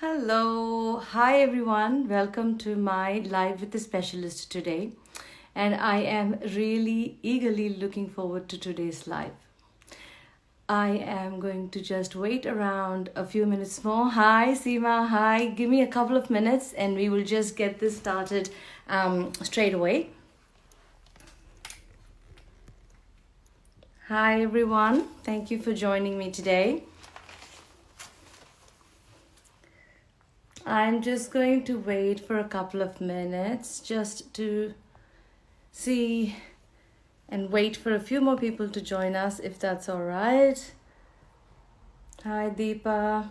Hello, hi everyone. Welcome to my live with the specialist today. And I am really eagerly looking forward to today's live. I am going to just wait around a few minutes more. Hi, Seema. Hi. Give me a couple of minutes and we will just get this started straight away. Hi, everyone. Thank you for joining me today. I'm just going to wait for a couple of minutes just to see and wait for a few more people to join us, if that's all right. Hi, Deepa.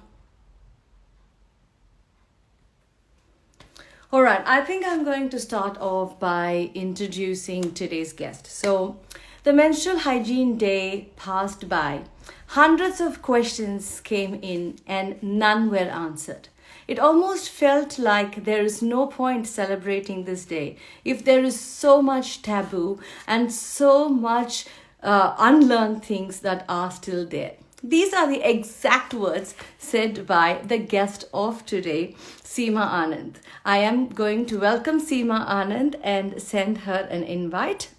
All right, I think I'm going to start off by introducing today's guest. So, the Menstrual Hygiene Day passed by. Hundreds of questions came in and none were answered. It almost felt like there is no point celebrating this day if there is so much taboo and so much unlearned things that are still there. These are the exact words said by the guest of today, Seema Anand. I am going to welcome Seema Anand and send her an invite.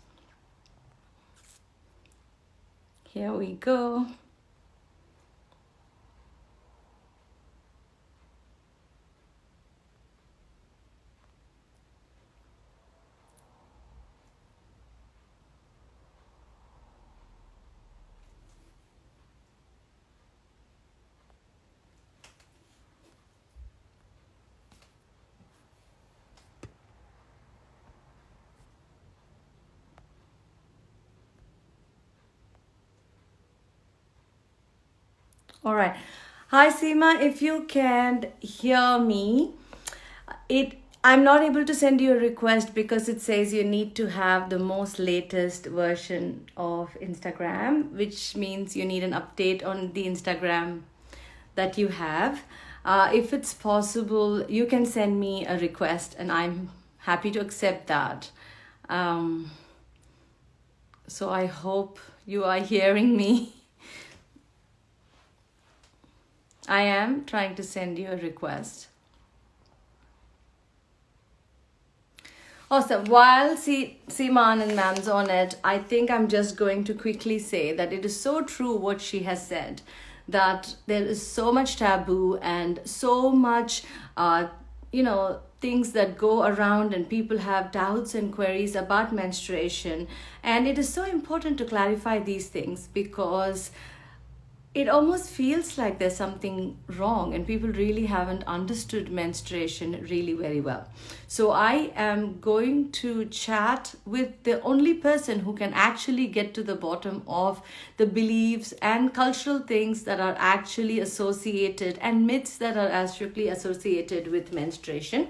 Here we go. All right. Hi, Seema. If you can hear me, I'm not able to send you a request because it says you need to have the most latest version of Instagram, which means you need an update on the Instagram that you have. If it's possible, you can send me a request and I'm happy to accept that. So I hope you are hearing me. I am trying to send you a request. Awesome. While Seema and Mam's on it, I think I'm just going to quickly say that it is so true what she has said, that there is so much taboo and so much, things that go around and people have doubts and queries about menstruation. And it is so important to clarify these things because it almost feels like there's something wrong and people really haven't understood menstruation really very well. So I am going to chat with the only person who can actually get to the bottom of the beliefs and cultural things that are actually associated and myths that are strictly associated with menstruation.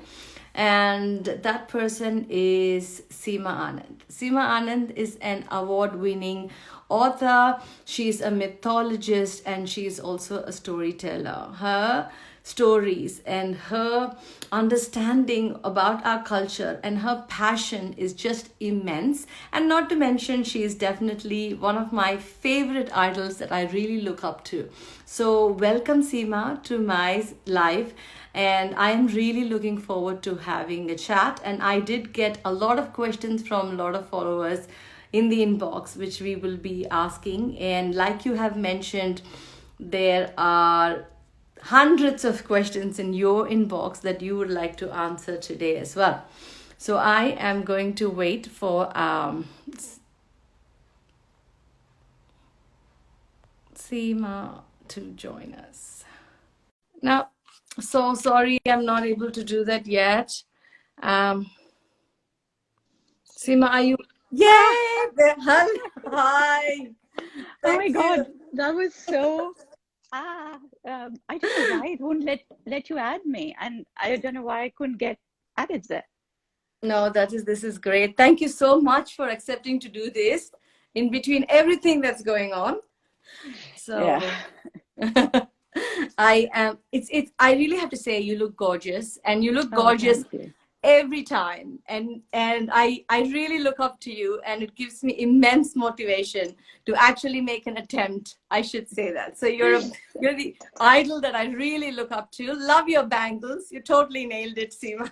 And that person is Seema Anand. Seema Anand is an award-winning author. She's a mythologist and she's also a storyteller. Her stories and her understanding about our culture and her passion is just immense. And not to mention, she is definitely one of my favorite idols that I really look up to. So welcome, Seema, to my live. And I am really looking forward to having a chat. And I did get a lot of questions from a lot of followers in the inbox, which we will be asking. And like you have mentioned, there are hundreds of questions in your inbox that you would like to answer today as well. So I am going to wait for Seema to join us. Now, so sorry, I'm not able to do that yet. Um, Seema, are you? Yay! Hi. Oh my Thank God, you. that was so I don't know why it won't let you add me, and I don't know why I couldn't get added there. No, this is great. Thank you so much for accepting to do this in between everything that's going on. Yeah. So I really have to say you look gorgeous and you look Oh, gorgeous thank you. every time, and I really look up to you, and it gives me immense motivation to actually make an attempt, I should say that. So you're the idol that I really look up to. Love your bangles. You totally nailed it, Seema.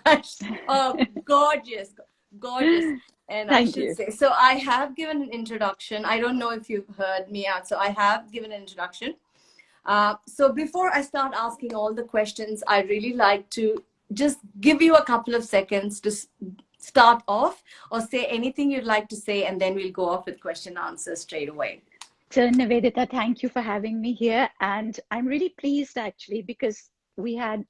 Oh, gorgeous, gorgeous. And I Thank should you. say, so I have given an introduction. I don't know if you've heard me out. So I have given an introduction. So before I start asking all the questions, I really like to just give you a couple of seconds to start off or say anything you'd like to say, and then we'll go off with question and answers straight away. So Nivedita, thank you for having me here. And I'm really pleased actually, because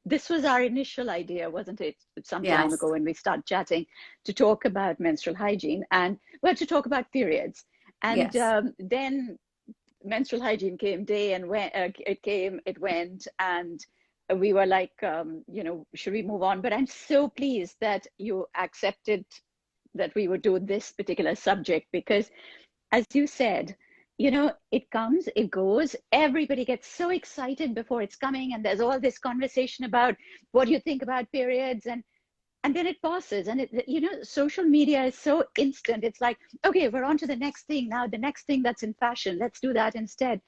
this was our initial idea, wasn't it? Some time Yes. ago when we started chatting to talk about menstrual hygiene and to talk about periods. And Yes. then menstrual hygiene came, day and went, it came, it went, and we were like, should we move on? But I'm so pleased that you accepted that we would do this particular subject, because as you said, it comes, it goes. Everybody gets so excited before it's coming, and there's all this conversation about what do you think about periods, and then it passes, and social media is so instant. It's like, okay, we're on to the next thing now, the next thing that's in fashion. Let's do that instead.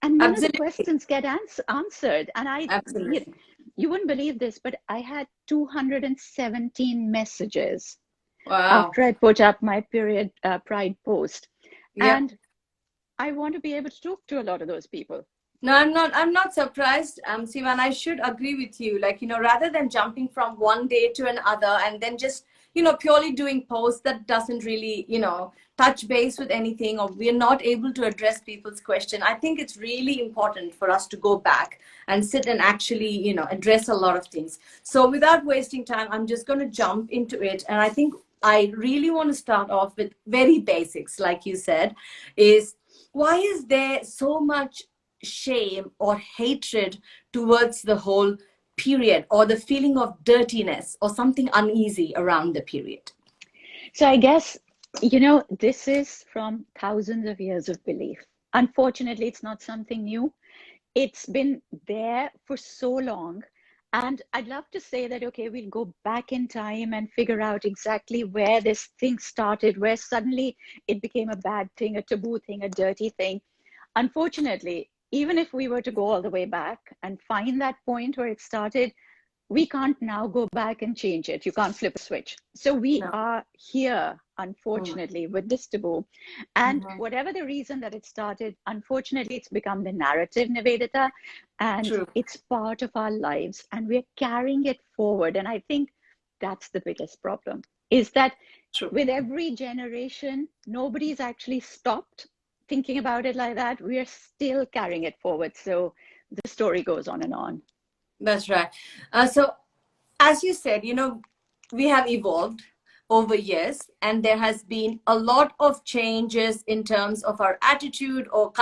And none of the Absolutely. questions get answered. And Absolutely. you wouldn't believe this, but I had 217 messages Wow. after I put up my period pride post. Yep. And I want to be able to talk to a lot of those people. No, I'm not surprised, Sivan. I should agree with you. Like, rather than jumping from one day to another and then just, purely doing posts that doesn't really, touch base with anything, or we're not able to address people's question. I think it's really important for us to go back and sit and actually, address a lot of things. So without wasting time, I'm just going to jump into it. And I think I really want to start off with very basics, like you said, is why is there so much shame or hatred towards the whole period, or the feeling of dirtiness or something uneasy around the period? So I guess, this is from thousands of years of belief. Unfortunately, it's not something new. It's been there for so long. And I'd love to say that, okay, we'll go back in time and figure out exactly where this thing started, where suddenly it became a bad thing, a taboo thing, a dirty thing. Unfortunately, even if we were to go all the way back and find that point where it started, we can't now go back and change it. You can't flip a switch. So we No. are here, unfortunately, with this taboo. And Mm-hmm. whatever the reason that it started, unfortunately, it's become the narrative, Nivedita, and True. it's part of our lives, and we're carrying it forward. And I think that's the biggest problem, is that True. with every generation, nobody's actually stopped thinking about it like that. We are still carrying it forward. So the story goes on and on. That's right. So as you said, we have evolved over years, and there has been a lot of changes in terms of our attitude, or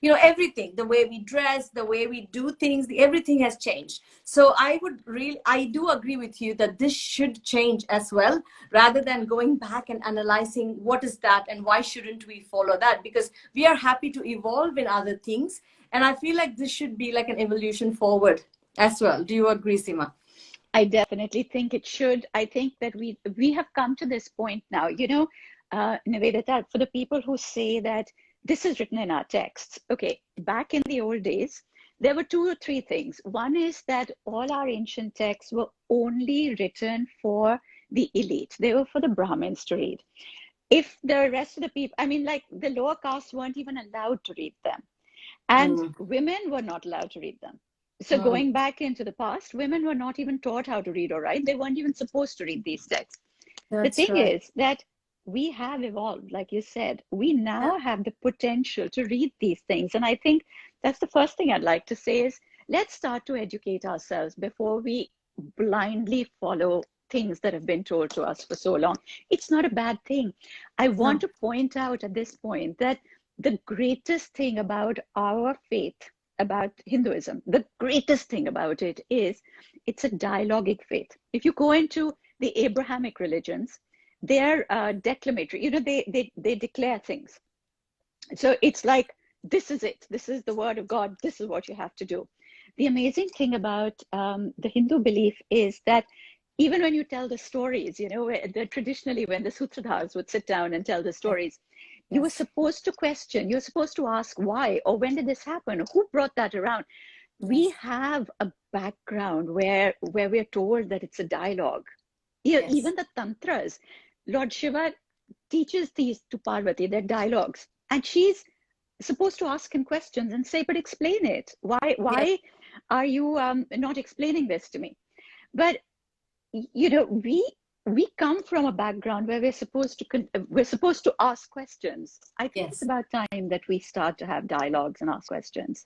everything, the way we dress, the way we do things, everything has changed. So I do agree with you that this should change as well, rather than going back and analyzing what is that and why shouldn't we follow that, because we are happy to evolve in other things. And I feel like this should be like an evolution forward as well. Do you agree, Seema? I definitely think it should. I think that we have come to this point now, Nivedita, for the people who say that this is written in our texts. Okay, back in the old days, there were two or three things. One is that all our ancient texts were only written for the elite. They were for the Brahmins to read. If the rest of the people, I mean, like the lower castes weren't even allowed to read them. And women were not allowed to read them. So going back into the past, women were not even taught how to read or write. They weren't even supposed to read these texts. The That's thing right. is that we have evolved, like you said. We now have the potential to read these things. And I think that's the first thing I'd like to say is, let's start to educate ourselves before we blindly follow things that have been told to us for so long. It's not a bad thing. I want to point out at this point that the greatest thing about our faith, about Hinduism, the greatest thing about it is it's a dialogic faith. If you go into the Abrahamic religions, they're declamatory. They declare things. So it's like, this is it. This is the word of God. This is what you have to do. The amazing thing about the Hindu belief is that even when you tell the stories, traditionally when the Sutradhars would sit down and tell the stories, you were supposed to question, you're supposed to ask why, or when did this happen? Who brought that around? We have a background where we're told that it's a dialogue. Even the tantras, Lord Shiva teaches these to Parvati, they're dialogues. And she's supposed to ask him questions and say, but explain it. Why are you not explaining this to me? But we come from a background where we're supposed to ask questions. I think it's about time that we start to have dialogues and ask questions.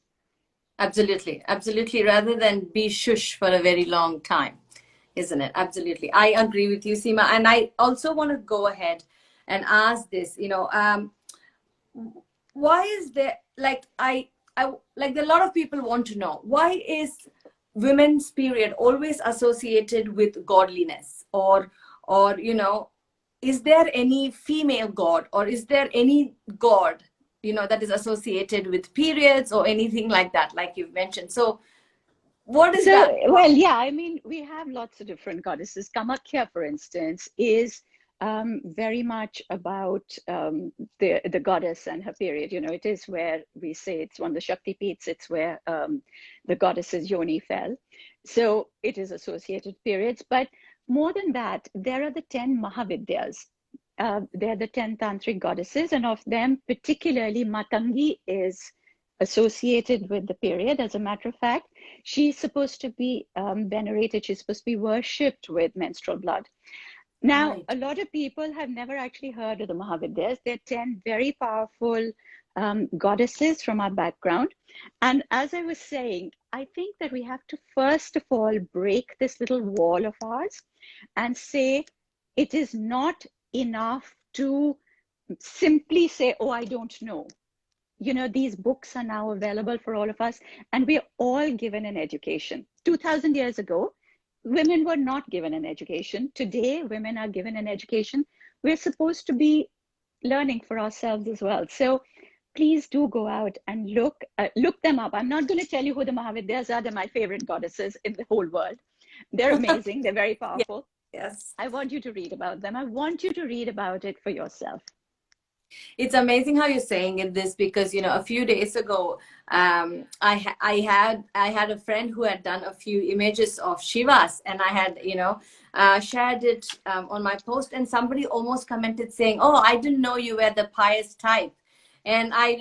Absolutely, absolutely. Rather than be shush for a very long time, isn't it? Absolutely, I agree with you, Seema. And I also want to go ahead and ask this. Why is there like I like a lot of people want to know why is women's period always associated with godliness, or is there any female god, or is there any god that is associated with periods or anything like that, like you've mentioned? So what is that? Well, yeah, I mean, we have lots of different goddesses. Kamakhya, for instance, is very much about the goddess and her period. It is where we say it's one of the Shakti Peeths, it's where the goddess's yoni fell. So it is associated periods. But more than that, there are the 10 Mahavidyas. They're the 10 tantric goddesses, and of them, particularly Matangi is associated with the period. As a matter of fact, she's supposed to be venerated, she's supposed to be worshipped with menstrual blood. Now, a lot of people have never actually heard of the Mahavidyas. They're 10 very powerful goddesses from our background. And as I was saying, I think that we have to first of all break this little wall of ours and say it is not enough to simply say, oh, I don't know. These books are now available for all of us, and we're all given an education. 2,000 years ago, women were not given an education. Today, women are given an education. We're supposed to be learning for ourselves as well. So please do go out and look them up. I'm not going to tell you who the Mahavidyas are. They're my favorite goddesses in the whole world. They're amazing. They're very powerful. Yes. I want you to read about them. I want you to read about it for yourself. It's amazing how you're saying it this, because a few days ago I had a friend who had done a few images of Shivas, and I had shared it on my post, and somebody almost commented saying, oh, I didn't know you were the pious type. And I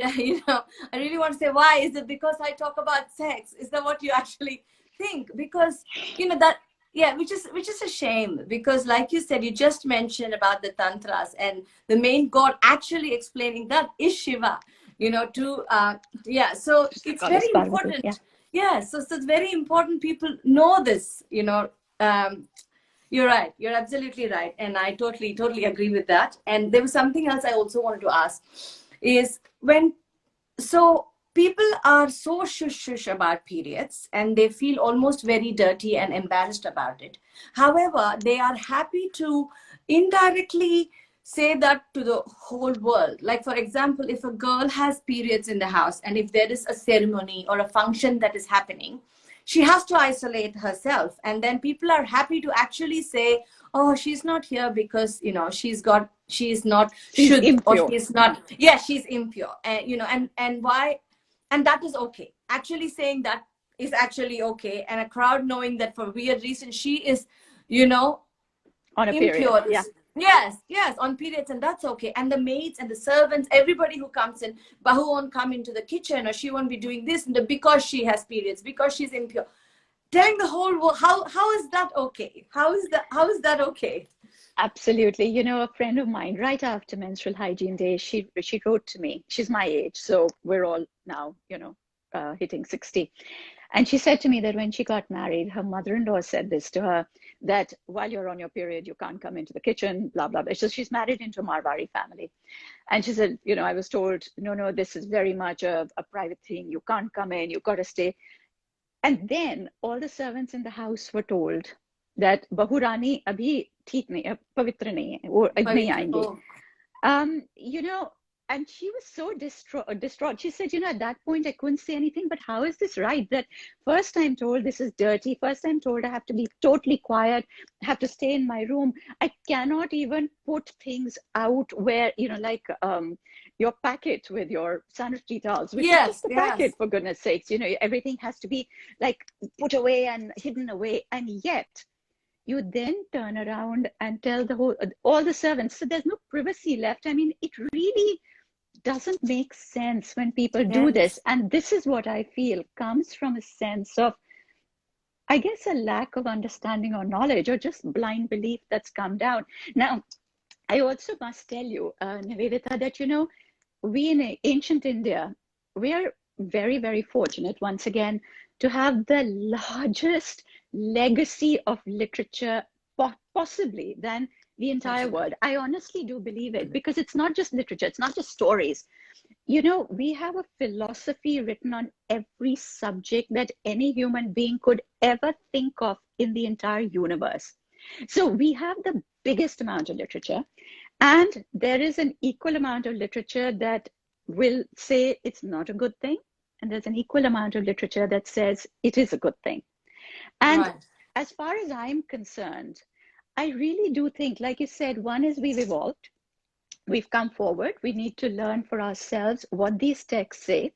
I really want to say, why? Is it because I talk about sex? Is that what you actually think? Because that, yeah, which is a shame, because like you said, you just mentioned about the tantras, and the main god actually explaining that is Shiva, so it's very important. So it's very important people know this. You're right, you're absolutely right, and I totally agree with that. And there was something else I also wanted to ask, is so people are so shush about periods, and they feel almost very dirty and embarrassed about it. However, they are happy to indirectly say that to the whole world. Like, for example, if a girl has periods in the house, and if there is a ceremony or a function that is happening, she has to isolate herself. And then people are happy to actually say, oh, she's not here because, she's not shuddh, or she's not, she's impure. And why? And that is okay. Actually saying that is actually okay. And a crowd knowing that for weird reason she is, on a impure. Period. Yes, on periods, and that's okay. And the maids and the servants, everybody who comes in, Bahu won't come into the kitchen, or she won't be doing this, and because she has periods, because she's impure. Telling the whole world, how is that okay? How is that okay? Absolutely. A friend of mine, right after Menstrual Hygiene Day, she wrote to me. She's my age, so we're all now, hitting 60. And she said to me that when she got married, her mother-in-law said this to her, that while you're on your period, you can't come into the kitchen, blah, blah, blah. So she's married into a Marwari family. And she said, I was told, no, this is very much a private thing. You can't come in, you've got to stay. And then all the servants in the house were told that Bahurani abhi theek nahi, pavitra nahi hai, wo nahi aayenge. and she was so distraught. She said, at that point, I couldn't say anything, but how is this right? That first I'm told this is dirty. First I'm told I have to be totally quiet, I have to stay in my room. I cannot even put things out where, like your packet with your sanitary towels, which is Yes, just a yes. packet, for goodness sakes. Everything has to be like put away and hidden away. And yet, you then turn around and tell all the servants. So there's no privacy left. I mean, it really doesn't make sense when people do this. Yes. And this is what I feel comes from a sense of, I guess, a lack of understanding or knowledge, or just blind belief that's come down. Now, I also must tell you, Nivedita, that, we in ancient India, we are very, very fortunate once again to have the largest legacy of literature possibly than the entire world. I honestly do believe it, because it's not just literature, it's not just stories. We have a philosophy written on every subject that any human being could ever think of in the entire universe. So we have the biggest amount of literature, and there is an equal amount of literature that will say it's not a good thing, and there's an equal amount of literature that says it is a good thing. And Right. as far as I'm concerned, I really do think, like you said, one is we've evolved, we've come forward, we need to learn for ourselves what these texts say.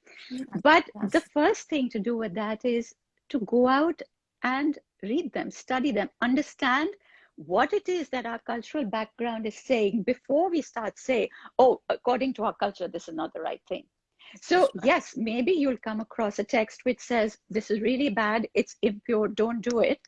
But the Yes. first thing to do with that is to go out and read them, study them, understand what it is that our cultural background is saying before we start saying, oh, according to our culture, this is not the right thing. So yes, maybe you'll come across a text which says, this is really bad, it's impure, don't do it.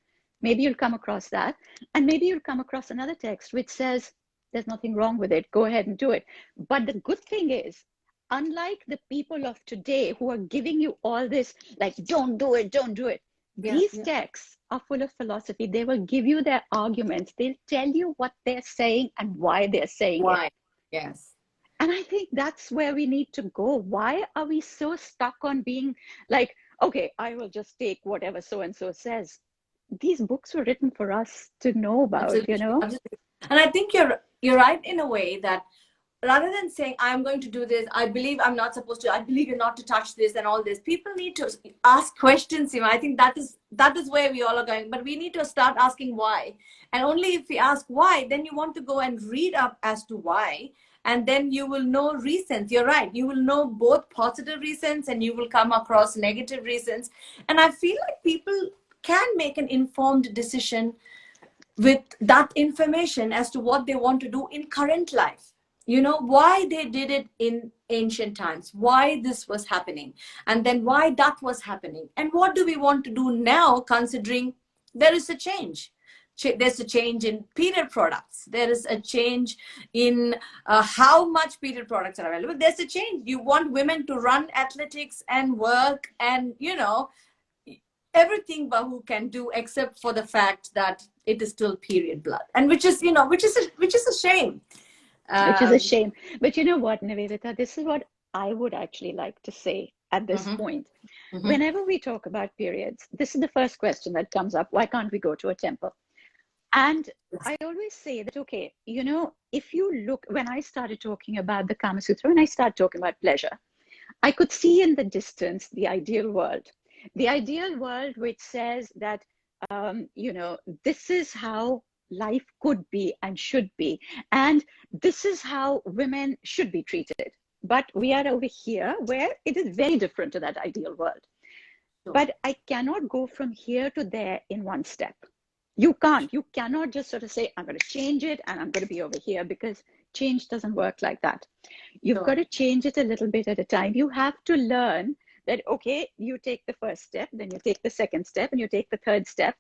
Maybe you'll come across that. And maybe you'll come across another text which says, there's nothing wrong with it, go ahead and do it. But the good thing is, unlike the people of today who are giving you all this, like, don't do it, don't do it. Yeah, These yeah. texts are full of philosophy. They will give you their arguments. They'll tell you what they're saying and why they're saying it. Why? Yes. And I think that's where we need to go. Why are we so stuck on being like, okay, I will just take whatever so and so says? These books were written for us to know about, Absolutely. Absolutely. And I think you're right in a way that rather than saying I'm going to do this, I believe I'm not supposed to, I believe you're not to touch this and all this, people need to ask questions. I think that is where we all are going, but we need to start asking why. And only if we ask why, then you want to go and read up as to why, and then you will know reasons. You're right, you will know both positive reasons and you will come across negative reasons. And I feel like people can make an informed decision with that information as to what they want to do in current life, why they did it in ancient times, why this was happening, and then why that was happening, and what do we want to do now, considering there is a change. There's a change in period products, there is a change in how much period products are available, there's a change, you want women to run athletics and work and everything Bahu can do, except for the fact that it is still period blood, and which is a shame. Which is a um, shame. But you know what, Nivedita, this is what I would actually like to say at this mhm, point. mhm. Whenever we talk about periods, this is the first question that comes up. Why can't we go to a temple? And I always say that, okay, if you look, when I started talking about the Kama Sutra, when I started talking about pleasure, I could see in the distance the ideal world. The ideal world which says that, this is how life could be and should be. And this is how women should be treated. But we are over here where it is very different to that ideal world. Sure. But I cannot go from here to there in one step. You can't. You cannot just sort of say, I'm going to change it and I'm going to be over here, because change doesn't work like that. You've got Sure. to change it a little bit at a time. You have to learn that, okay, you take the first step, then you take the second step, and you take the third step.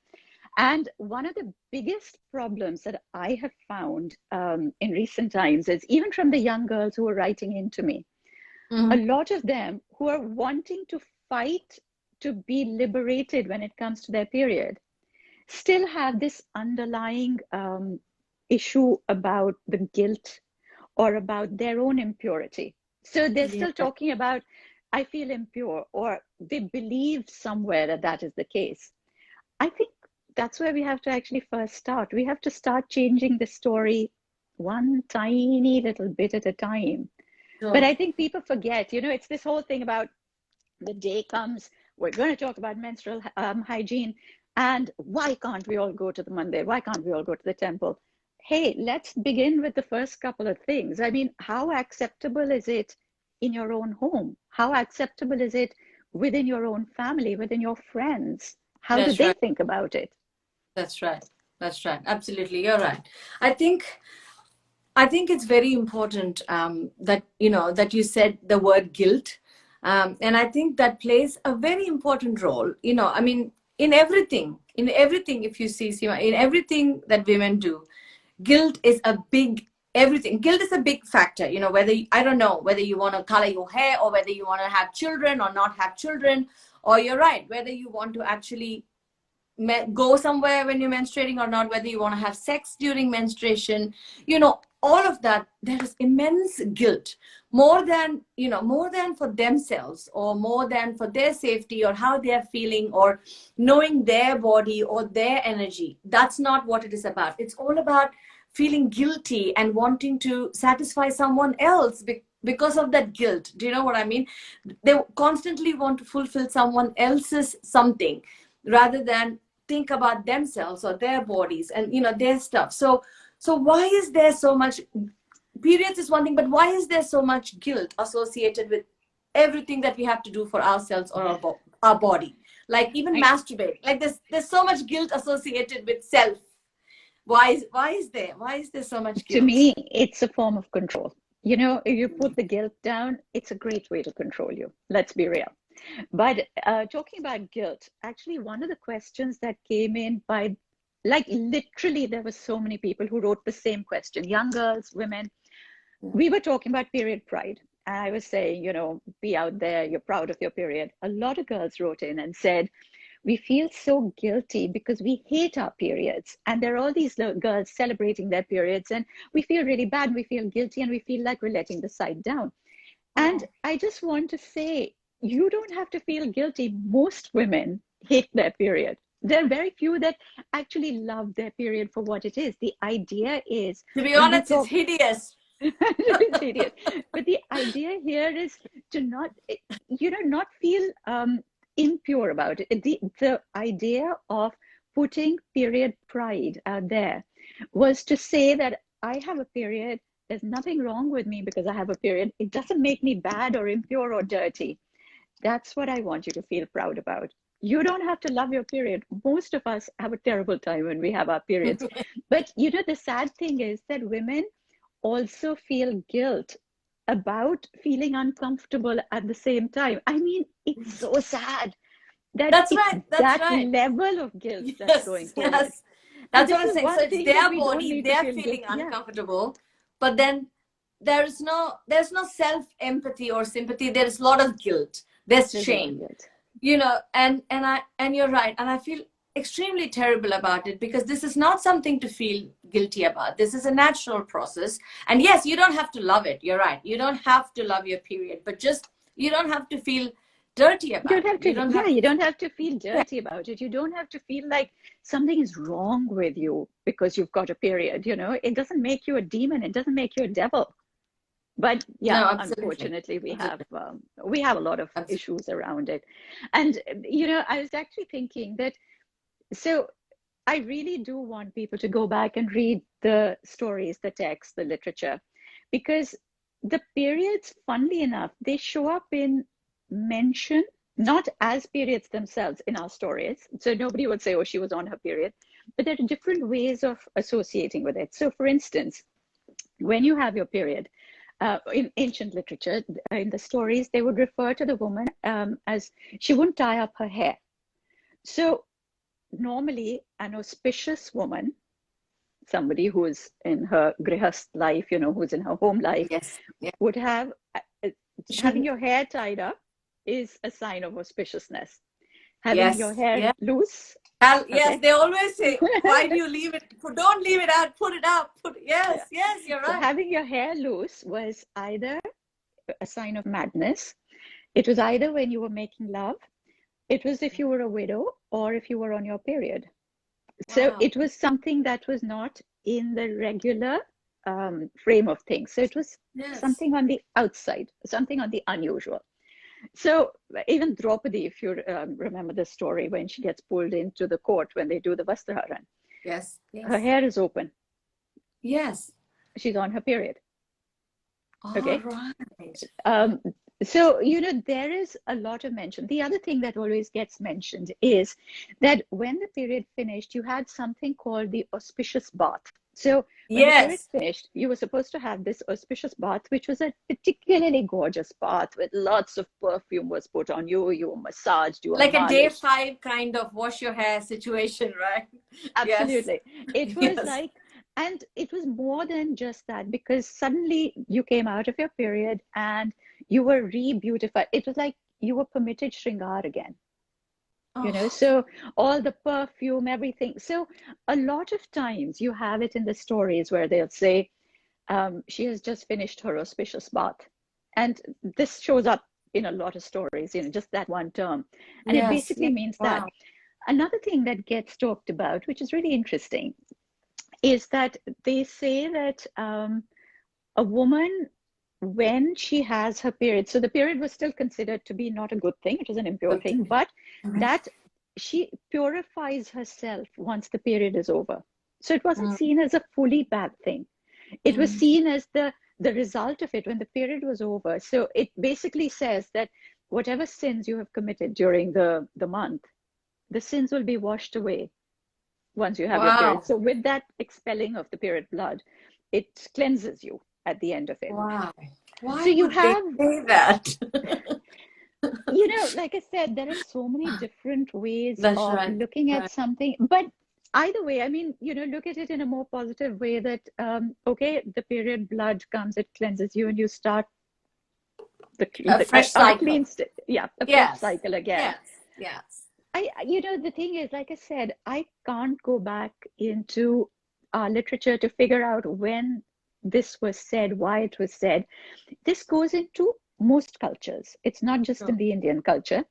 And one of the biggest problems that I have found in recent times is, even from the young girls who are writing into me, a Mhm. lot of them who are wanting to fight to be liberated when it comes to their period still have this underlying issue about the guilt or about their own impurity. So they're Yeah. still talking about, I feel impure, or they believe somewhere that that is the case. I think that's where we have to actually first start. We have to start changing the story one tiny little bit at a time. But I think people forget, you know, it's this whole thing about the day comes, we're going to talk about menstrual hygiene, and why can't we all go to the mandir? Why can't we all go to the temple? Hey, let's begin with the first couple of things. I mean, how acceptable is it in your own home? How acceptable is it within your own family, within your friends? How do they think about it? That's right. That's right. Absolutely. You're right. I think it's very important that, you know, that you said the word guilt. And I think that plays a very important role. You know, I mean, in everything, if you see, Seema, in everything that women do, guilt is a big everything. Guilt is a big factor. You know, whether, I don't know, whether you want to color your hair, or whether you want to have children or not have children, or you're right, whether you want to actually go somewhere when you're menstruating or not, whether you want to have sex during menstruation, you know, all of that, there is immense guilt, more than, you know, more than for themselves, or more than for their safety, or how they're feeling, or knowing their body or their energy. That's not what it is about. It's all about feeling guilty and wanting to satisfy someone else because of that guilt. Do you know what I mean? They constantly want to fulfill someone else's something, rather than think about themselves or their bodies and, you know, their stuff. So why is there so much, periods is one thing, but why is there so much guilt associated with everything that we have to do for ourselves or our body? Like even masturbate, like there's so much guilt associated with self. Why is there so much guilt? To me, it's a form of control. You know, if you put the guilt down, it's a great way to control you. Let's be real. But talking about guilt, actually, one of the questions that came in by, like, literally, there were so many people who wrote the same question, young girls, women. We were talking about period pride. I was saying, you know, be out there, you're proud of your period. A lot of girls wrote in and said, we feel so guilty because we hate our periods. And there are all these girls celebrating their periods, and we feel really bad, we feel guilty, and we feel like we're letting the site down. And I just want to say, you don't have to feel guilty. Most women hate their period. There are very few that actually love their period for what it is. The idea is, to be honest, it's hideous. It's hideous. But the idea here is to not, you know, not feel impure about it. The idea of putting period pride out there was to say that I have a period. There's nothing wrong with me because I have a period. It doesn't make me bad or impure or dirty. That's what I want you to feel proud about. You don't have to love your period. Most of us have a terrible time when we have our periods. But, you know, the sad thing is that women also feel guilt about feeling uncomfortable at the same time. I mean, it's so sad that That's right. That's that right. level of guilt that's going forward. Yes. That's what I'm This is saying. one So it's thing their that we don't body, need to they're feel feeling guilty. Yeah. uncomfortable, but then there's no self-empathy or sympathy. There is a lot of guilt. There's shame. You know, and you're right. And I feel extremely terrible about it, because this is not something to feel guilty about. This is a natural process. And yes, you don't have to love it. You're right. You don't have to love your period, but just, you don't have to feel dirty about it. You don't have to feel dirty about it. You don't have to feel like something is wrong with you because you've got a period. You know, it doesn't make you a demon. It doesn't make you a devil. But yeah, no, unfortunately, we have a lot of issues around it. And, you know, I was actually thinking that, so I really do want people to go back and read the stories, the text, the literature, because the periods, funnily enough, they show up in mention, not as periods themselves in our stories. So nobody would say, oh, she was on her period, but there are different ways of associating with it. So for instance, when you have your period, in ancient literature, in the stories, they would refer to the woman as she wouldn't tie up her hair. So normally an auspicious woman, somebody who is in her grihast life, you know, who's in her home life, would have, having your hair tied up is a sign of auspiciousness. Having your hair loose. Yes, they always say, why do you leave it? Don't leave it out, put it up. Yes, you're right. So having your hair loose was either a sign of madness. It was either when you were making love. It was if you were a widow or if you were on your period. So it was something that was not in the regular frame of things. So it was Yes. something on the outside, something on the unusual. So even Draupadi, if you remember the story, when she gets pulled into the court when they do the Vastraharan, Yes. her Yes. hair is open. Yes. She's on her period. All Okay. right. Um, so, there is a lot of mention. The other thing that always gets mentioned is that when the period finished, you had something called the auspicious bath. So when the period Yes. finished, you were supposed to have this auspicious bath, which was a particularly gorgeous bath with lots of perfume was put on you. You were massaged, you were Like a day malished. 5 kind of wash your hair situation, right? Yes. Absolutely. It was Yes. like, and it was more than just that, because suddenly you came out of your period and you were re-beautified. It was like you were permitted shringar again, Oh, so all the perfume, everything. So a lot of times you have it in the stories where they'll say, she has just finished her auspicious bath. And this shows up in a lot of stories, just that one term. And it yes. basically Yes. means that. Wow. Another thing that gets talked about, which is really interesting, is that they say that a woman, when she has her period, so the period was still considered to be not a good thing, it was an impure Good thing, thing. but Mhm. that she purifies herself once the period is over. So it wasn't Mm, seen as a fully bad thing. It was mm. seen as the result of it when the period was over. So it basically says that whatever sins you have committed during the month, the sins will be washed away once you have your period. Wow. So with that expelling of the period blood, it cleanses you at the end of it. Wow. So Why you would they have, say that? like I said, there are so many different ways That's of right. looking at Right. something. But either way, I mean, look at it in a more positive way that, okay, the period blood comes, it cleanses you, and you start A fresh on a cycle. clean state. Yeah, a fresh Yes. cycle again. Yes. Yes. The thing is, like I said, I can't go back into our literature to figure out when this was said, why it was said. This goes into most cultures. It's not just in Sure. the Indian culture.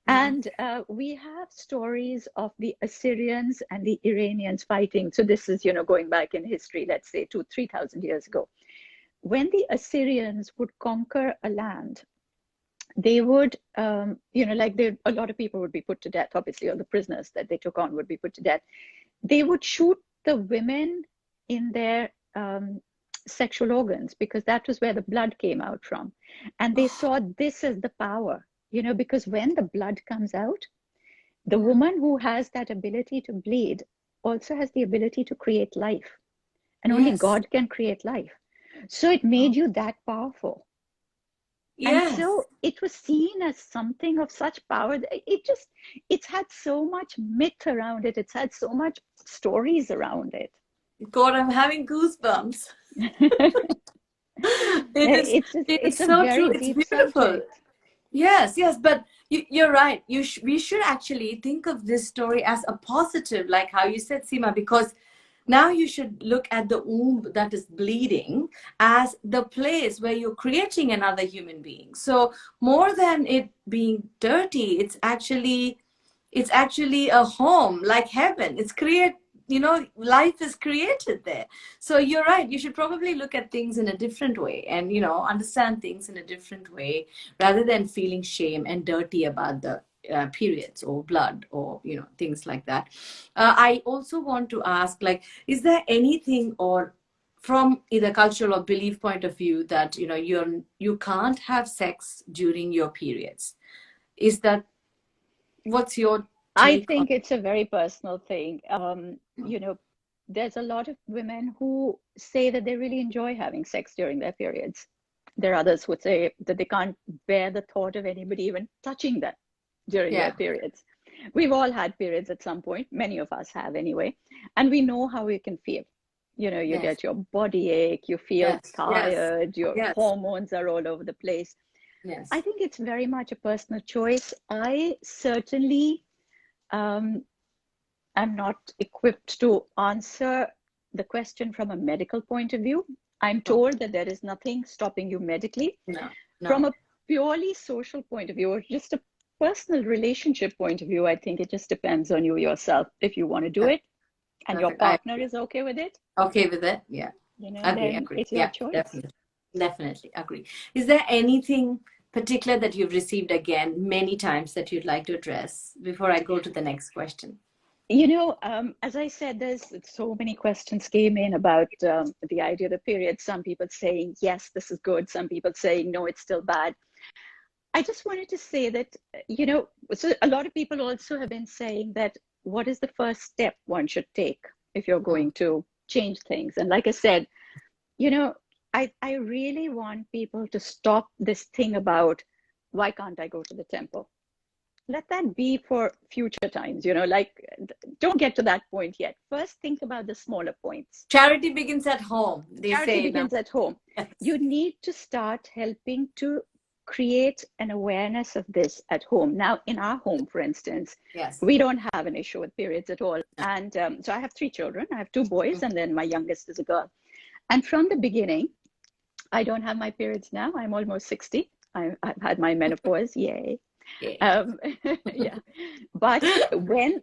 Mhm. And we have stories of the Assyrians and the Iranians fighting. So this is, going back in history, let's say 3,000 years ago. When the Assyrians would conquer a land, they would, a lot of people would be put to death. Obviously, all the prisoners that they took on would be put to death. They would shoot the women in their sexual organs because that was where the blood came out from. And they Oh, saw this as the power, because when the blood comes out, the yeah. woman who has that ability to bleed also has the ability to create life. And only Yes. God can create life. So it made Oh, you that powerful. And yes. so it was seen as something of such power. It's had so much myth around it. It's had so much stories around it. God, I'm having goosebumps. It is. It's It's a so true. very It's deep beautiful. subject. Yes, yes, but you're right. We should actually think of this story as a positive, like how you said, Seema, because now you should look at the womb that is bleeding as the place where you're creating another human being. So more than it being dirty, it's actually a home like heaven. It's create, life is created there. So you're right, you should probably look at things in a different way and understand things in a different way rather than feeling shame and dirty about the periods or blood or things like that. I also want to ask, like, is there anything or from either cultural or belief point of view that you can't have sex during your periods? Is that What's your I take on? think it's a very personal thing. There's a lot of women who say that they really enjoy having sex during their periods. There are others who would say that they can't bear the thought of anybody even touching them during their Yeah. periods. We've all had periods at some point, many of us have anyway, and we know how you can feel. You Yes. get your body ache, you feel Yes. Yes. tired, your Yes. hormones are all over the place. I Yes. think it's very much a personal choice. I certainly um, am not equipped to answer the question from a medical point of view. I'm Oh, told that there is nothing stopping you medically. no. From No. a purely social point of view, or just a personal relationship point of view, I think it just depends on you yourself if you want to do Perfect. it and your Perfect. I partner is okay with it. okay with it. Yeah. Agree, then agree. it's your Yeah, choice. definitely agree. Is there anything particular that you've received again many times that you'd like to address before I go to the next question? As I said, there's so many questions came in about the idea of the period. Some people saying, yes, this is good. Some people saying, no, it's still bad. I just wanted to say that, so a lot of people also have been saying that what is the first step one should take if you're going to change things? And like I said, I really want people to stop this thing about why can't I go to the temple? Let that be for future times, like don't get to that point yet. First, think about the smaller points. Charity begins at home, they Charity say. begins at home. Yes. You need to start helping to create an awareness of this at home. Now, in our home, for instance, Yes, we don't have an issue with periods at all. And so I have 3 children. I have 2 boys, and then my youngest is a girl. And from the beginning, I don't have my periods now. I'm almost 60. I've had my menopause. Yay. yeah. Yeah. But when,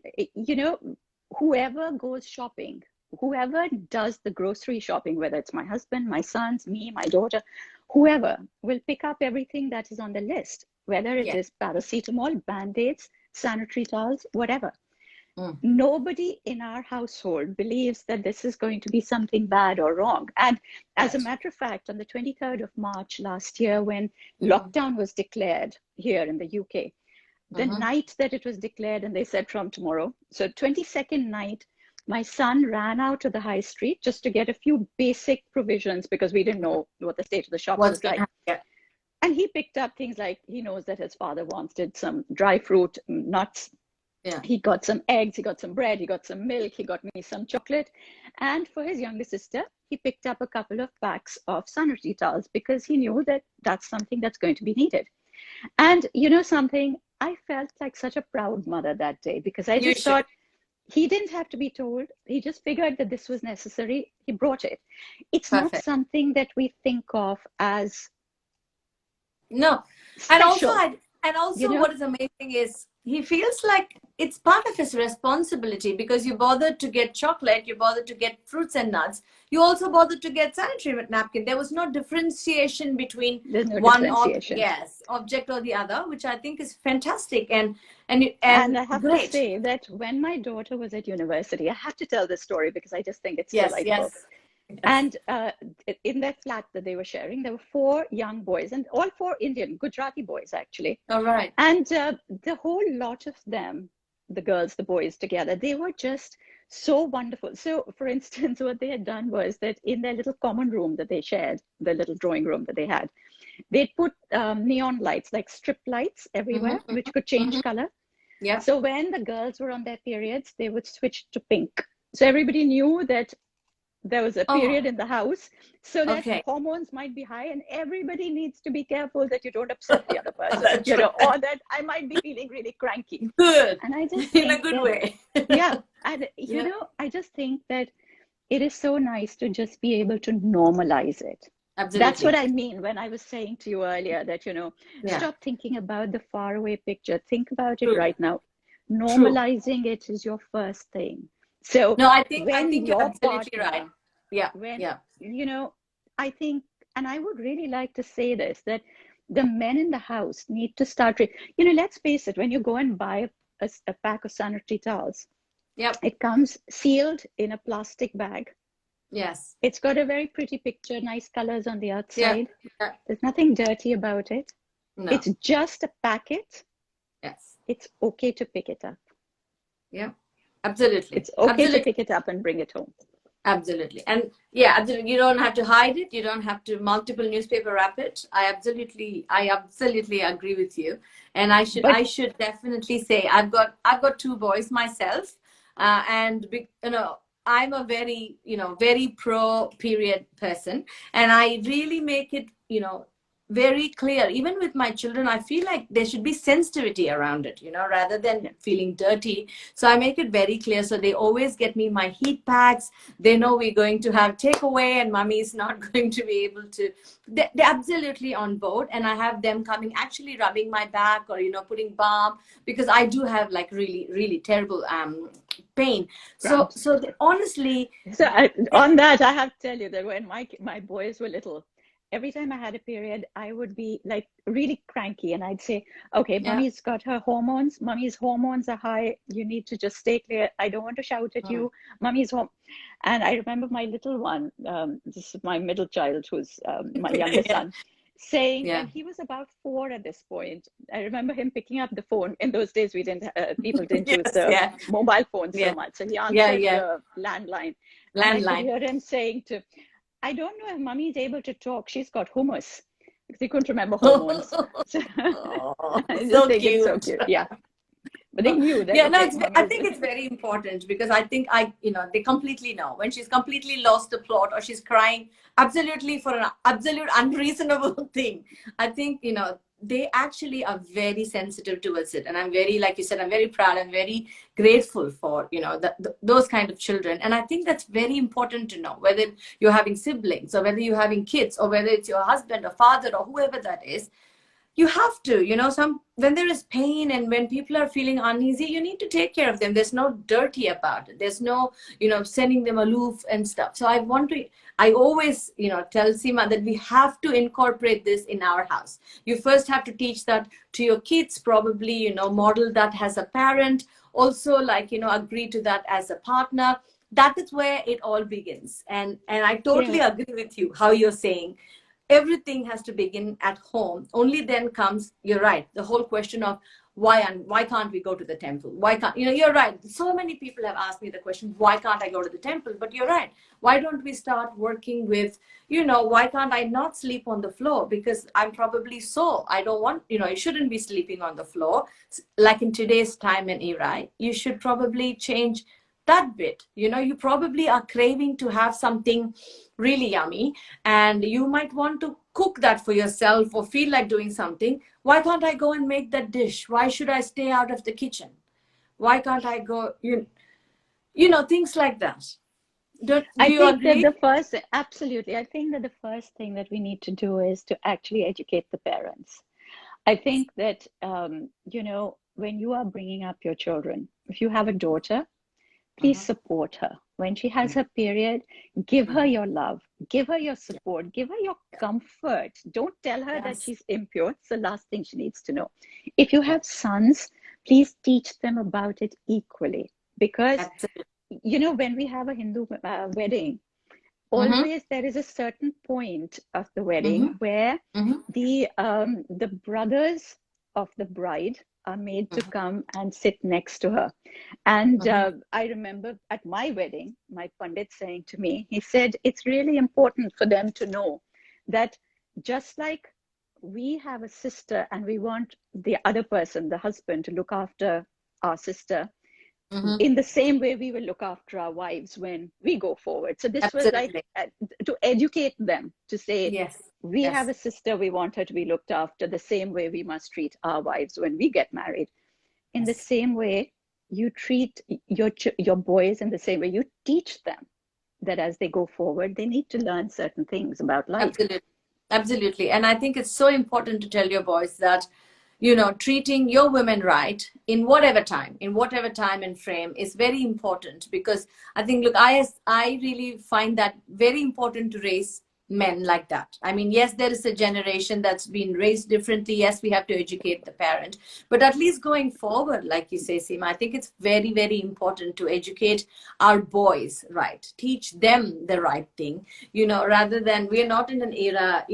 whoever goes shopping, whoever does the grocery shopping, whether it's my husband, my sons, me, my daughter, whoever will pick up everything that is on the list, whether it is paracetamol, band-aids, sanitary towels, whatever. Nobody in our household believes that this is going to be something bad or wrong. And as a matter of fact, on the 23rd of March last year, when lockdown was declared here in the UK, the night that it was declared, and they said from tomorrow, so 22nd night, my son ran out to the high street just to get a few basic provisions because we didn't know what the state of the shops was like. And he picked up things like, he knows that his father wanted some dry fruit, nuts. Yeah. He got some eggs, he got some bread, he got some milk, he got me some chocolate. And for his younger sister, he picked up a couple of packs of sanitary towels because he knew that that's something that's going to be needed. And something, I felt like such a proud mother that day because I just thought he didn't have to be told. He just figured that this was necessary. He brought it. It's not something that we think of as special. And also what is amazing is he feels like it's part of his responsibility because you bothered to get chocolate, you bothered to get fruits and nuts, you also bothered to get sanitary napkin. There was no differentiation between object or the other, which I think is fantastic. And I have to say that when my daughter was at university, I have to tell this story because I just think it's delightful. Yes. And in that flat that they were sharing, there were 4 young boys, and all 4 Indian, Gujarati boys, actually. All right. And the whole lot of them, the girls, the boys together, they were just so wonderful. So, for instance, what they had done was that in their little common room that they shared, the little drawing room that they had, they'd put neon lights, like strip lights everywhere, which could change color. Yeah. So when the girls were on their periods, they would switch to pink. So everybody knew that there was a period in the house, so that hormones might be high, and everybody needs to be careful that you don't upset the other person, or that I might be feeling really cranky. Good. And I just think in a good way. Yeah. And, I just think that it is so nice to just be able to normalize it. Absolutely. That's what I mean when I was saying to you earlier that, stop thinking about the faraway picture. Think about it right now. Normalizing it is your first thing. So no, I think you're absolutely right. Yeah. I think, and I would really like to say this, that the men in the house need to start, let's face it, when you go and buy a pack of sanitary towels, it comes sealed in a plastic bag. Yes. It's got a very pretty picture, nice colors on the outside. Yeah. There's nothing dirty about it. No. It's just a packet. Yes. It's okay to pick it up. Yeah. Absolutely. It's okay to pick it up and bring it home. Absolutely. And absolutely. You don't have to hide it. You don't have to multiple newspaper wrap it. I absolutely agree with you. And I should definitely say I've got 2 boys myself, and I'm a very very pro period person, and I really make it very clear. Even with my children, I feel like there should be sensitivity around it, rather than feeling dirty. So I make it very clear. So they always get me my heat packs. They know we're going to have takeaway and mommy is not going to be able to. They're absolutely on board. And I have them coming, actually rubbing my back or, putting balm, because I do have like really, really terrible pain. Right. So honestly, So on that, I have to tell you that when my boys were little, every time I had a period, I would be like really cranky, and I'd say, "Okay, yeah. mommy's got her hormones. Mommy's hormones are high. You need to just stay clear. I don't want to shout at you. Mommy's home." And I remember my little one, this is my middle child, who's my youngest yeah. son, saying, Yeah. and he was about 4 at this point. I remember him picking up the phone. In those days, people didn't use Yes, the yeah. mobile phone so Yeah. much, so he Yeah, answered yeah. the landline. And I could Landline. hear him saying I don't know if mommy is able to talk. She's got hummus. Because he couldn't remember hormones. So Oh, I just so think it's so cute. cute. Yeah. But they knew that, Yeah, no, okay, mommy I is. think it's very important, because I think they completely know when she's completely lost the plot or she's crying absolutely for an absolute unreasonable thing. I think, they actually are very sensitive towards it. And I'm very, like you said, I'm very proud. I'm very grateful for, those kind of children. And I think that's very important to know, whether you're having siblings or whether you're having kids or whether it's your husband or father or whoever that is. You have to, when there is pain and when people are feeling uneasy, you need to take care of them. There's no dirty about it. There's no, sending them aloof and stuff. So I always, tell Seema that we have to incorporate this in our house. You first have to teach that to your kids, probably, model that as a parent, also like, agree to that as a partner. That is where it all begins. And I totally Yeah. agree with you, how you're saying everything has to begin at home. Only then comes, you're right, the whole question of why can't we go to the temple? Why can't, you're right. So many people have asked me the question, why can't I go to the temple? But you're right. Why don't we start working with, why can't I not sleep on the floor? Because I'm probably sore. I don't want, you shouldn't be sleeping on the floor. Like in today's time and era, you should probably change that bit. You probably are craving to have something really yummy, and you might want to cook that for yourself or feel like doing something. Why can't I go and make that dish? Why should I stay out of the kitchen? Why can't I go, things like that. Do I you think that agree? absolutely. I think that the first thing that we need to do is to actually educate the parents. I think that, when you are bringing up your children, if you have a daughter, please support her. When she has her period, give her your love, give her your support, give her your comfort. Don't tell her that Yes. she's impure. It's the last thing she needs to know. If you have sons, please teach them about it equally. Because, Absolutely. when we have a Hindu wedding, Mm-hmm. always there is a certain point of the wedding Mm-hmm. where Mm-hmm. the brothers of the bride are made to come and sit next to her. And Mm-hmm. I remember at my wedding, my Pandit saying to me, he said, it's really important for them to know that just like we have a sister and we want the other person, the husband, to look after our sister, Mm-hmm. in the same way we will look after our wives when we go forward. So this was like Absolutely. to educate them, to say, Yes. we have Yes. a sister, we want her to be looked after the same way we must treat our wives when we get married. In the Yes. same way, you treat your boys in the same way. You teach them that as they go forward, they need to learn certain things about life. Absolutely. Absolutely. And I think it's so important to tell your boys that, treating your women right in whatever time and frame is very important. Because I think, look, I really find that very important to raise men like that. I mean, yes, there is a generation that's been raised differently. Yes, we have to educate the parent, but at least going forward, like you say, Seema, I think it's very, very important to educate our boys right, teach them the right thing, rather than, we're not in an era,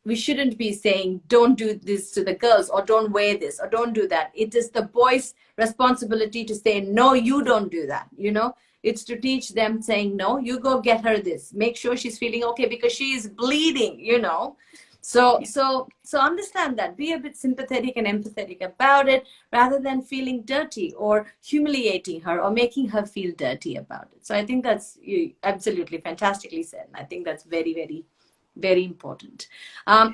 we shouldn't be saying don't do this to the girls, or don't wear this, or don't do that. It is the boys' responsibility to say no, you don't do that. It's to teach them, saying no, you go get her this, make sure she's feeling okay, because she is bleeding. so Yeah. so understand that, be a bit sympathetic and empathetic about it, rather than feeling dirty or humiliating her or making her feel dirty about it. So I think that's absolutely fantastically said, and I think that's very, very Very important.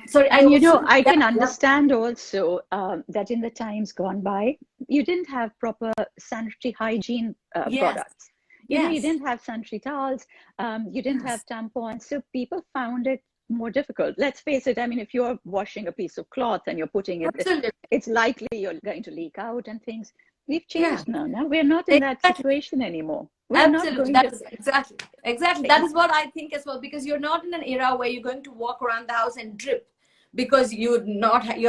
Sorry, I And you know, also, I yeah, can yeah, understand also that in the times gone by, you didn't have proper sanitary hygiene yes, products. You know, you yes, didn't have sanitary towels, you didn't yes, have tampons. So people found it more difficult. Let's face it, I mean, if you're washing a piece of cloth and you're putting it, absolutely, it's likely you're going to leak out and things. We've yeah, changed now. Now we're not in that exactly. situation anymore. We're not Absolutely. going That to. is exactly. That is what I think as well, because you're not in an era where you're going to walk around the house and drip because you're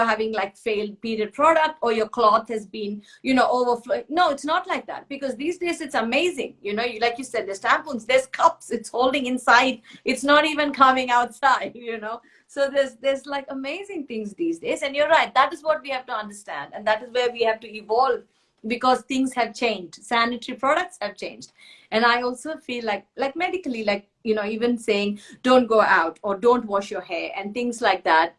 having like failed period product, or your cloth has been, overflowing. No, it's not like that, because these days it's amazing. Like you said, there's tampons, there's cups, it's holding inside. It's not even coming outside. So there's like amazing things these days. And you're right. That is what we have to understand. And that is where we have to evolve, because things have changed, sanitary products have changed. And I also feel like medically, like, even saying don't go out or don't wash your hair and things like that.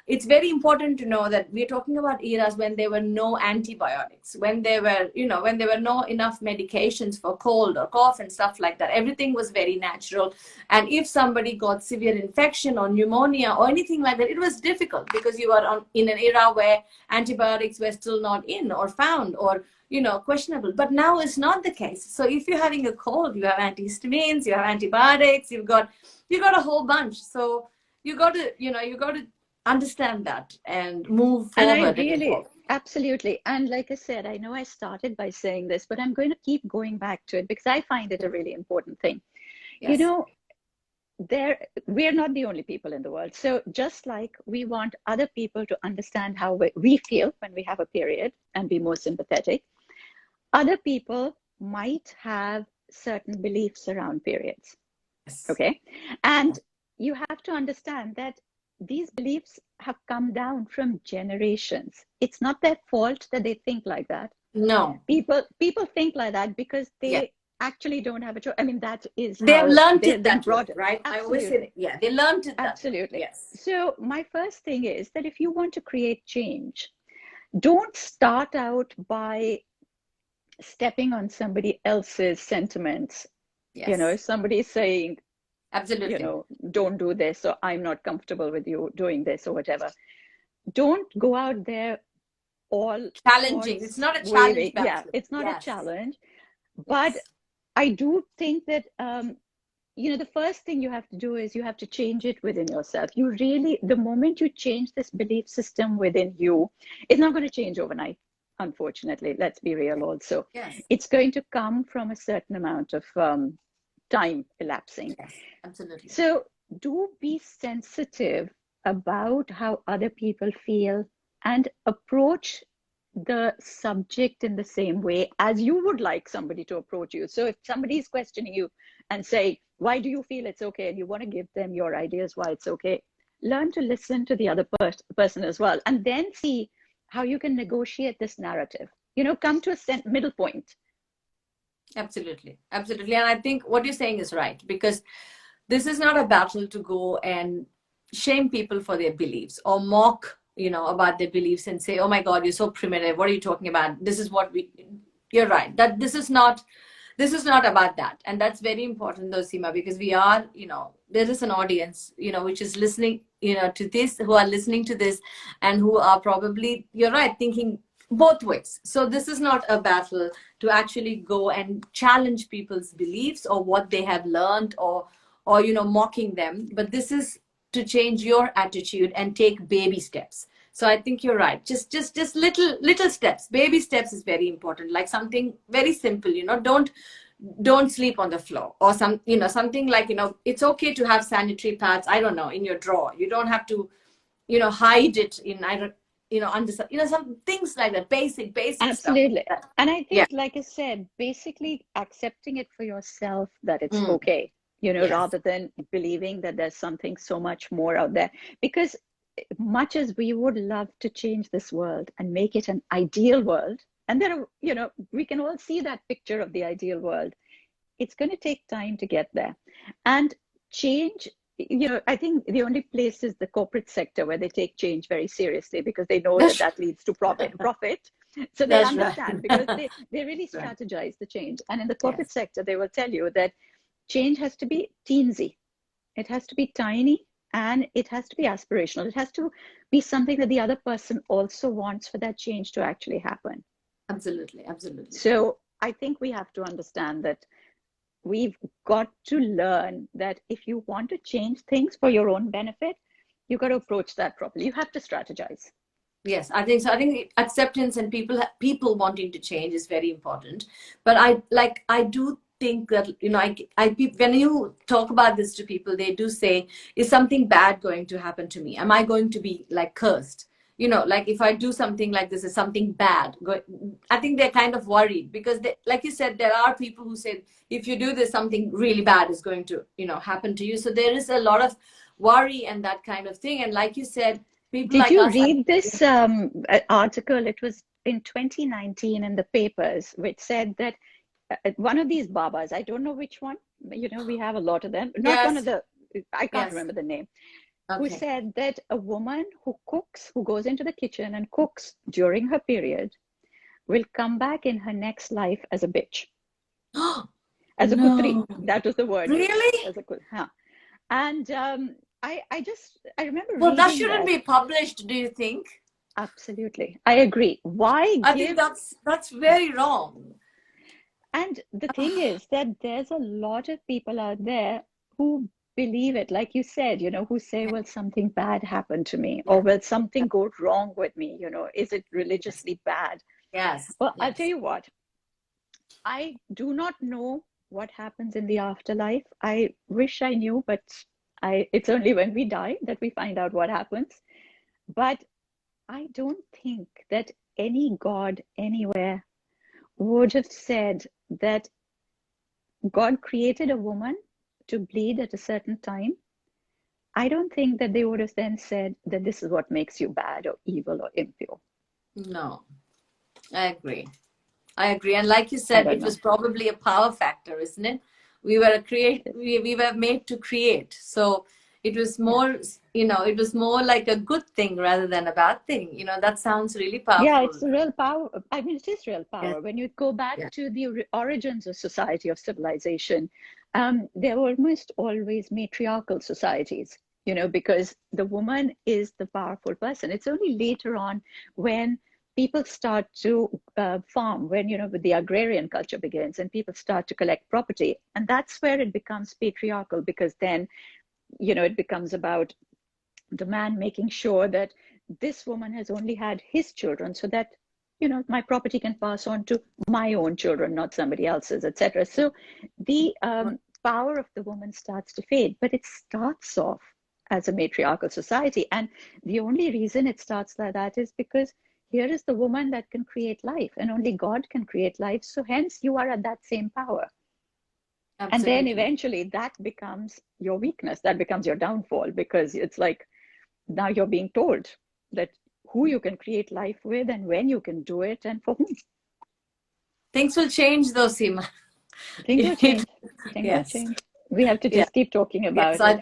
It's very important to know that we're talking about eras when there were no antibiotics, when there were no enough medications for cold or cough and stuff like that. Everything was very natural. And if somebody got severe infection or pneumonia or anything like that, it was difficult, because you are in an era where antibiotics were still not in or found, or questionable. But now it's not the case. So if you're having a cold, you have antihistamines, you have antibiotics, you got a whole bunch. So you got to understand that and move And I forward and really, evolve. absolutely. And like I said, I know I started by saying this, but I'm going to keep going back to it because I find it a really important thing. You Yes. know, we're not the only people in the world. So just like we want other people to understand how we feel when we have a period and be more sympathetic, other people might have certain beliefs around periods. Yes. Okay. And you have to understand that these beliefs have come down from generations. It's not their fault that they think like that. No. People think like that because Yeah. they actually don't have a choice. I mean, that is They have how learned they've it been that way, brought up. right? I always say Absolutely. that. Yeah, they learned it that way. Absolutely. Yes. So my first thing is that if you want to create change, don't start out by stepping on somebody else's sentiments. Yes. Somebody saying, Absolutely. don't do this, or I'm not comfortable with you doing this, or whatever. Don't go out there all Challenging. It's swords not a challenge, waving. Yeah, Baptist. it's not a Yes. challenge. But Yes. I do think that, the first thing you have to do is you have to change it within yourself. The moment you change this belief system within you, it's not going to change overnight, unfortunately. Let's be real also. Yes. It's going to come from a certain amount of time elapsing. Yes. Absolutely. So do be sensitive about how other people feel and approach the subject in the same way as you would like somebody to approach you. So if somebody is questioning you and say, why do you feel it's okay? And you want to give them your ideas why it's okay, learn to listen to the other person as well. And then see how you can negotiate this narrative. Come to a middle point. Absolutely. Absolutely. And I think what you're saying is right, because this is not a battle to go and shame people for their beliefs or mock, about their beliefs and say, oh my God, you're so primitive. What are you talking about? This is you're right. That this is not about that. And that's very important though, Seema, because we are, there is an audience, which is listening, to this, who are listening to this, and who are probably, you're right, thinking both ways. So this is not a battle to actually go and challenge people's beliefs or what they have learned, or mocking them, but this is to change your attitude and take baby steps. So I think you're right. Just little steps. Baby steps is very important. Like something very simple. Don't sleep on the floor, or something like, it's okay to have sanitary pads, I don't know, in your drawer. You don't have to hide it in, I don't, under, some things like that, basic stuff like Absolutely. that. And I Yeah. think, like I said, basically accepting it for yourself that it's Mm. okay, Yes. rather than believing that there's something so much more out there. Because much as we would love to change this world and make it an ideal world, and we can all see that picture of the ideal world, it's going to take time to get there. And change, I think the only place is the corporate sector where they take change very seriously because they know that That's that leads to profit. So they that's right. understand because they really Right. strategize the change. And in the corporate Yes. sector, they will tell you that change has to be teensy. It has to be tiny, and it has to be aspirational. It has to be something that the other person also wants for that change to actually happen. Absolutely, absolutely. So I think we have to understand that we've got to learn that if you want to change things for your own benefit, you've got to approach that properly. You have to strategize. Yes, I think so. I think acceptance and people wanting to change is very important. But I do think that, you know, when you talk about this to people, they do say, is something bad going to happen to me? Am I going to be like cursed? You know, like if I do something like this, is something bad? I think they're kind of worried because they, like you said, there are people who said, if you do this, something really bad is going to, you know, happen to you. So there is a lot of worry and that kind of thing. And like you said, people Did like you us, read this article? It was in 2019 in the papers, which said that one of these babas, I don't know which one, you know, we have a lot of them, not one of yes, the, I can't yes, remember the name, who okay. said that a woman who cooks, who goes into the kitchen and cooks during her period, will come back in her next life as a bitch, as a putri. No, That was the word used, really? as a huh. And I remember Well, that reading shouldn't that. be published, do you think? Absolutely. I agree. Why I think give? that's very wrong. And the thing is that there's a lot of people out there who believe it, like you said, you know, who say, Yeah, well, something bad happened to me, or yeah, will something go wrong with me? You know, is it yes, religiously bad? yes, Well, I'll tell yes. you what, I do not know what happens in the afterlife. I wish I knew, but it's only when we die that we find out what happens. But I don't think that any God anywhere would have said that God created a woman to bleed at a certain time. I don't think that they would have then said that this is what makes you bad or evil or impure. No, I agree. I agree. And like you I said, don't it know. was probably a power factor, isn't it? We were made to create. So it was Yeah. more, you know, it was more like a good thing rather than a bad thing. You know, that sounds really Yeah, powerful. it's a real power. I mean, it is real Yes, power. When you go back yes, to the origins of society, of civilization, they're almost always matriarchal societies, you know, because the woman is the powerful person. It's only later on when people start to farm, when, you know, the agrarian culture begins and people start to collect property. And that's where it becomes patriarchal because then, you know, it becomes about the man making sure that this woman has only had his children so that, you know, my property can pass on to my own children, not somebody else's, etc. So the power of the woman starts to fade, but it starts off as a matriarchal society, and the only reason it starts like that is because here is the woman that can create life and only God can create life, so hence you are at that same power. And then absolutely. eventually that becomes your weakness, that becomes your downfall, because it's like now you're being told that who you can create life with and when you can do it and for whom. Things will change though, Seema. Things will It, change. Things will yes, change. We have to yes, just keep talking yes. about it. I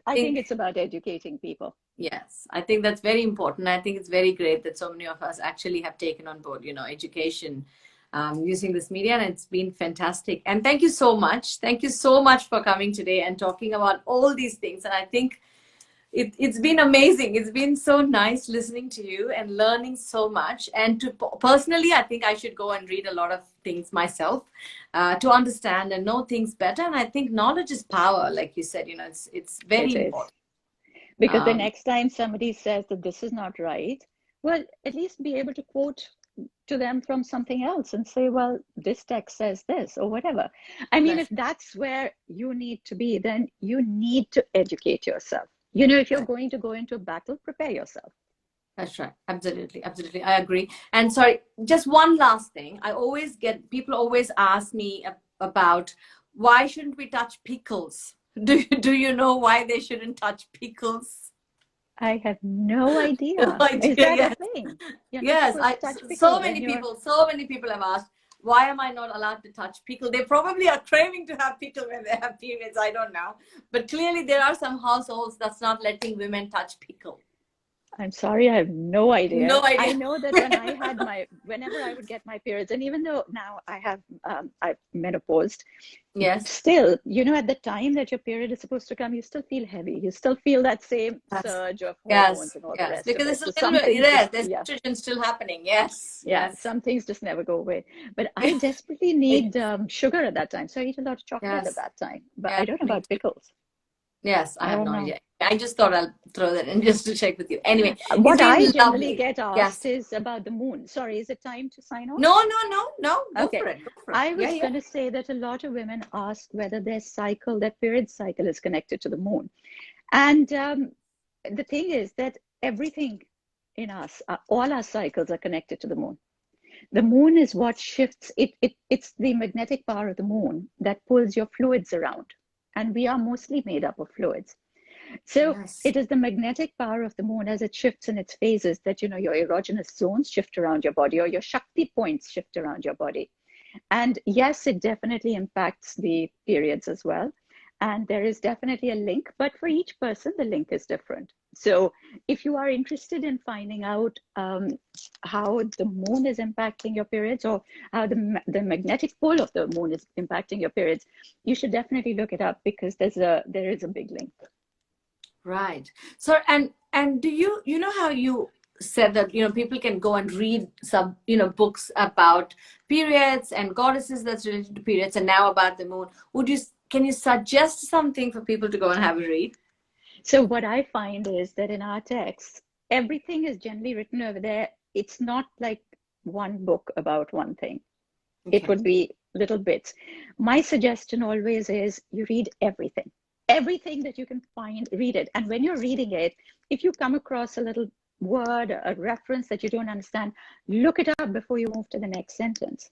I think think it's about educating people. yes, I think that's very important. I think it's very great that so many of us actually have taken on board, you know, education using this media, and it's been fantastic. And thank you so much. Thank you so much for coming today and talking about all these things. And I think it's been amazing. It's been so nice listening to you and learning so much. And to personally, I think I should go and read a lot of things myself to understand and know things better. And I think knowledge is power, like you said. You know, it's very It is. important. Because the Um, next time somebody says that this is not right, well, at least be able to quote to them from something else and say, well, this text says this or whatever. I mean, if that's that's where you need to be, then you need to educate yourself. You know, if you're right. going to go into a battle, prepare yourself. That's right. Absolutely. Absolutely. I agree. And sorry, just one last thing. I always get people always ask me about why shouldn't we touch pickles? Do you know why they shouldn't touch pickles? I have no No idea. Is idea. that a Yes. thing? You're not Yes. supposed to touch So pickle when many you're. people, so many people have asked, why am I not allowed to touch pickle? They probably are craving to have pickle when they have periods. I don't know. But clearly there are some households that's not letting women touch pickle. I'm sorry, I have no idea. No idea. I know that when I had whenever I would get my periods, and even though now I've menopaused, Yes. still, at the time that your period is supposed to come, you still feel heavy. You still feel that same Yes. surge of hormones Yes. and all the Yes. rest of Because it. it's So still some things there. just, There's yeah, estrogen still happening. Yes. yeah, Yes. some things just never go away. But I desperately need Yes. sugar at that time. So I eat a lot of chocolate at Yes. that time. But Yeah. I don't know Me about too. pickles. Yes. I I have don't no know. idea. I just thought I'll throw that in just to check with you. Anyway, it's What I been generally lovely. get asked Yes. is about the moon. Sorry, is it time to sign off? No, no, no, no. Go Okay. for it. Go for it. I Yeah, was yeah. going to say that a lot of women ask whether their period cycle is connected to the moon. And the thing is that everything in us, all our cycles are connected to the moon. The moon is what shifts it's the magnetic power of the moon that pulls your fluids around. And we are mostly made up of fluids. So Yes. it is the magnetic power of the moon as it shifts in its phases that, your erogenous zones shift around your body or your Shakti points shift around your body. And yes, it definitely impacts the periods as well. And there is definitely a link, but for each person, the link is different. So if you are interested in finding out how the moon is impacting your periods or how the magnetic pole of the moon is impacting your periods, you should definitely look it up because there is a big link. Right. So and do you know how you said that people can go and read some books about periods and goddesses that's related to periods and now about the moon. Can you suggest something for people to go and have a read? So what I find is that in our texts, everything is generally written over there. It's not like one book about one thing. It Okay. would be little bits. My suggestion always is you read everything. Everything that you can find, read it. And when you're reading it, if you come across a little word, a reference that you don't understand, look it up before you move to the next sentence.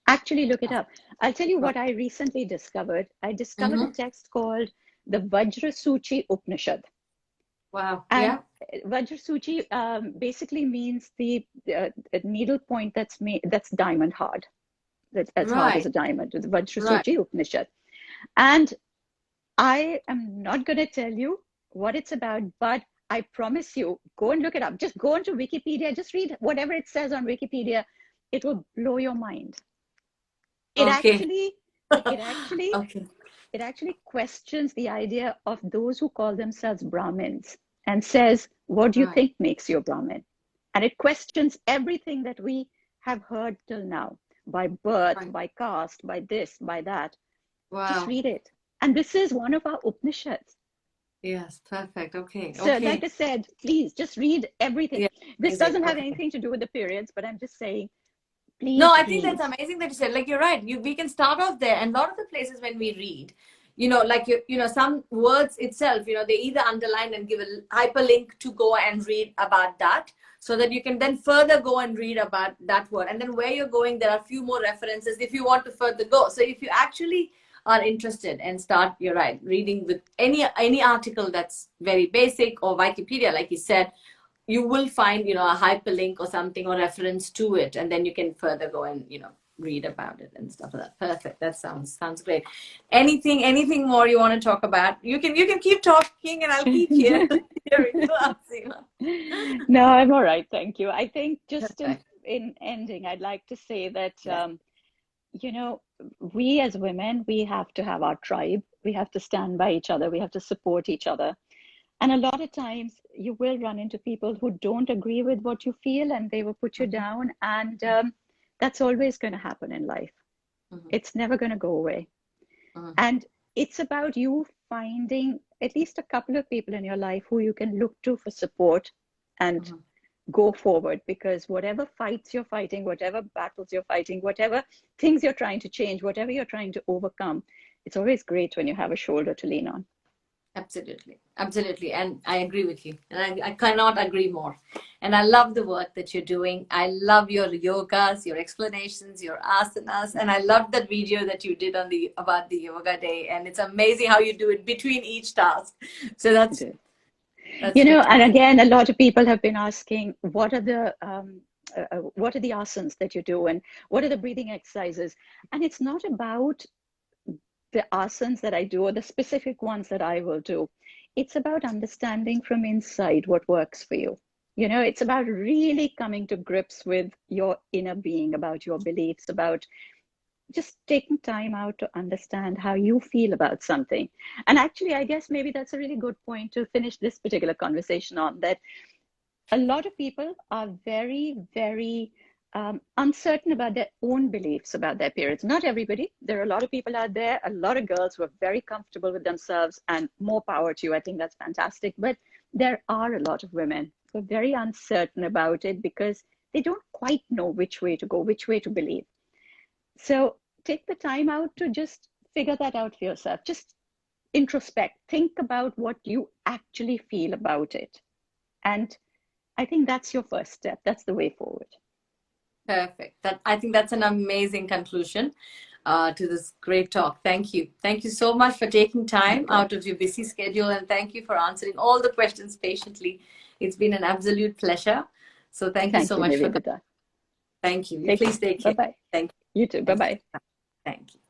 Actually, look it up. I'll tell you what I recently discovered. I discovered a Mm-hmm. text called the Vajrasuchi Upanishad. Wow. And Yeah. Vajrasuchi basically means the needle point that's diamond hard. That's as hard as Right. a diamond. The Right. Vajrasuchi Upanishad. And I am not going to tell you what it's about, but I promise you, go and look it up. Just go into Wikipedia. Just read whatever it says on Wikipedia. It will blow your mind. It Okay. actually, it actually, Okay. it actually questions the idea of those who call themselves Brahmins and says, what do you Right. think makes you a Brahmin? And it questions everything that we have heard till now by birth, Right. by caste, by this, by that. Just Wow. read it. And this is one of our Upanishads. Yes. Perfect. Okay. So, like Okay. I said, please just read everything. Yeah. This Amazing. doesn't have Okay. anything to do with the periods, but I'm just saying, No, please I think read. that's amazing that you said. Like you're right. We can start off there, and a lot of the places when we read, like some words itself, they either underline and give a hyperlink to go and read about that, so that you can then further go and read about that word, and then where you're going, there are a few more references if you want to further go. So if you actually are interested and start, you're right, reading with any article that's very basic or Wikipedia, like you said, you will find a hyperlink or something or reference to it, and then you can further go and read about it and stuff like that. Perfect. That sounds great. Anything more you want to talk about? You can keep talking and I'll keep here hearing you out, Seema. No, I'm all right, thank you. I think just Perfect. in ending, I'd like to say that Yes. you know, we as women, we have to have our tribe. We have to stand by each other. We have to support each other. And a lot of times you will run into people who don't agree with what you feel and they will put you Mm-hmm. down. And that's always going to happen in life. Mm-hmm. It's never going to go away. Mm-hmm. And it's about you finding at least a couple of people in your life who you can look to for support and Mm-hmm. go forward, because whatever fights you're fighting, whatever battles you're fighting, whatever things you're trying to change, whatever you're trying to overcome, it's always great when you have a shoulder to lean on. Absolutely. Absolutely. And I agree with you. And I cannot agree more. And I love the work that you're doing. I love your yogas, your explanations, your asanas. And I love that video that you did about the yoga day. And it's amazing how you do it between each task. So that's And fantastic. again, a lot of people have been asking, what are the asanas that you do, and what are the breathing exercises? And it's not about the asanas that I do or the specific ones that I will do. it's about understanding from inside what works for you. You know, it's about really coming to grips with your inner being, about your beliefs, about just taking time out to understand how you feel about something. And actually, I guess maybe that's a really good point to finish this particular conversation on, that a lot of people are very, very uncertain about their own beliefs about their periods. Not everybody. There are a lot of people out there, a lot of girls who are very comfortable with themselves, and more power to you. I think that's fantastic. But there are a lot of women who are very uncertain about it because they don't quite know which way to go, which way to believe. So take the time out to just figure that out for yourself. Just introspect, think about what you actually feel about it. And I think that's your first step. That's the way forward. Perfect. I think that's an amazing conclusion to this great talk. Thank you. Thank you so much for taking time out of your busy schedule, and thank you for answering all the questions patiently. It's been an absolute pleasure. So thank you so much for coming. Thank you. Please take care. Bye-bye. Thank you. You too. Bye-bye. Thank you.